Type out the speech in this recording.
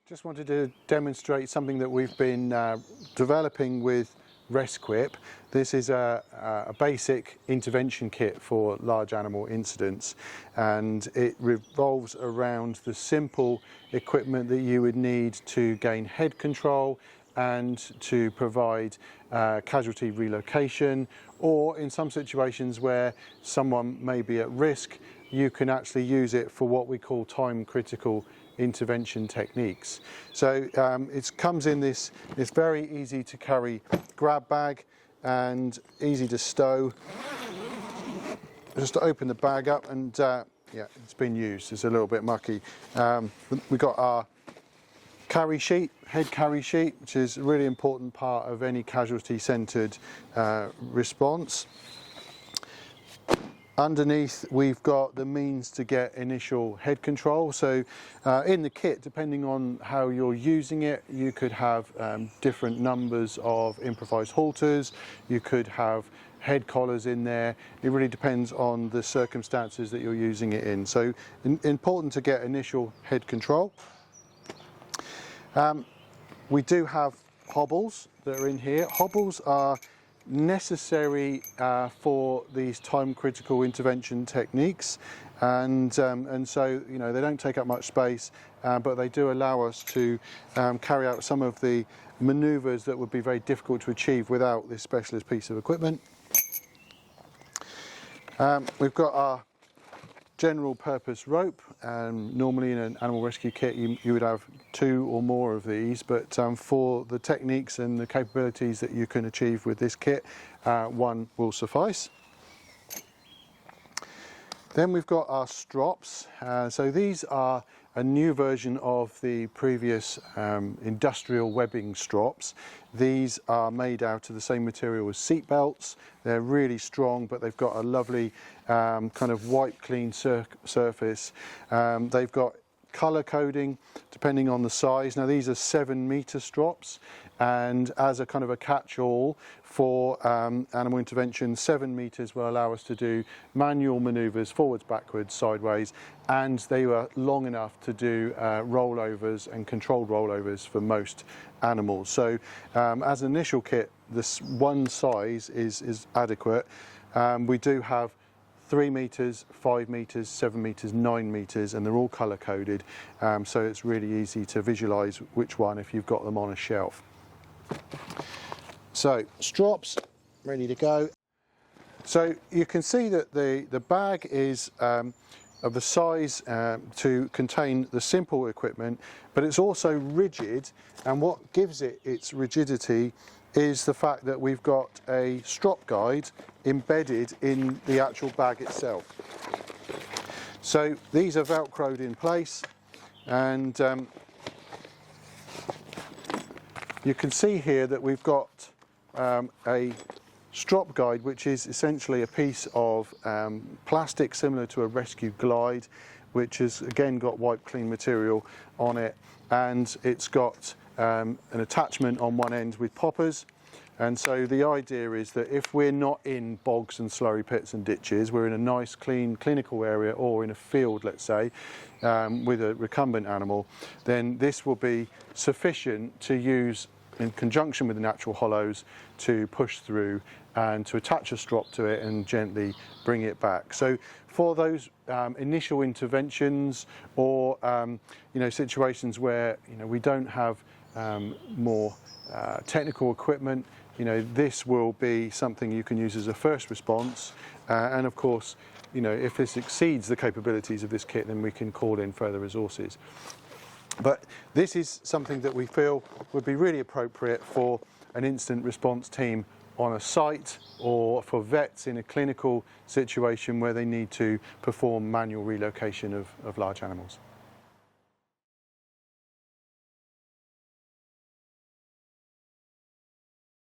Just wanted to demonstrate something that we've been developing with Resquip. This is a basic intervention kit for large animal incidents, and it revolves around the simple equipment that you would need to gain head control and to provide casualty relocation, or in some situations where someone may be at risk, you can actually use it for what we call time critical intervention techniques. So it comes in this very easy to carry grab bag and easy to stow. Just to open the bag up, and yeah, it's been used. It's a little bit mucky. We've got our carry sheet, head carry sheet, which is a really important part of any casualty centred response. Underneath we've got the means to get initial head control. So in the kit, depending on how you're using it, you could have different numbers of improvised halters, you could have head collars in there. It really depends on the circumstances that you're using it in. So important to get initial head control. We do have hobbles that are in here. Hobbles are necessary for these time critical intervention techniques, and so they don't take up much space, but they do allow us to carry out some of the maneuvers that would be very difficult to achieve without this specialist piece of equipment. We've got our general purpose rope. Normally in an animal rescue kit you would have 2 or more of these, but for the techniques and the capabilities that you can achieve with this kit, 1 will suffice. Then we've got our strops. So these are a new version of the previous industrial webbing strops. These are made out of the same material as seat belts. They're really strong, but they've got a lovely kind of white clean surface. They've got colour coding depending on the size. Now these are 7-metre strops, and as a kind of a catch-all for animal intervention, 7 metres will allow us to do manual manoeuvres, forwards, backwards, sideways, and they were long enough to do rollovers and controlled rollovers for most animals. So as an initial kit, this one size is adequate. We do have 3 metres, 5 metres, 7 metres, 9 metres, and they're all colour coded, so it's really easy to visualise which one if you've got them on a shelf. So strops ready to go. So you can see that the bag is of the size to contain the simple equipment, but it's also rigid, and what gives it its rigidity is the fact that we've got a strop guide embedded in the actual bag itself. So these are velcroed in place, and you can see here that we've got a strop guide, which is essentially a piece of plastic similar to a rescue glide, which has again got white clean material on it, and it's got an attachment on one end with poppers. And so the idea is that if we're not in bogs and slurry pits and ditches, we're in a nice clean clinical area, or in a field, let's say, with a recumbent animal, then this will be sufficient to use in conjunction with the natural hollows to push through and to attach a strop to it and gently bring it back. So for those initial interventions, or situations where we don't have more technical equipment, this will be something you can use as a first response, and of course, if this exceeds the capabilities of this kit, then we can call in further resources. But this is something that we feel would be really appropriate for an instant response team on a site, or for vets in a clinical situation where they need to perform manual relocation of large animals.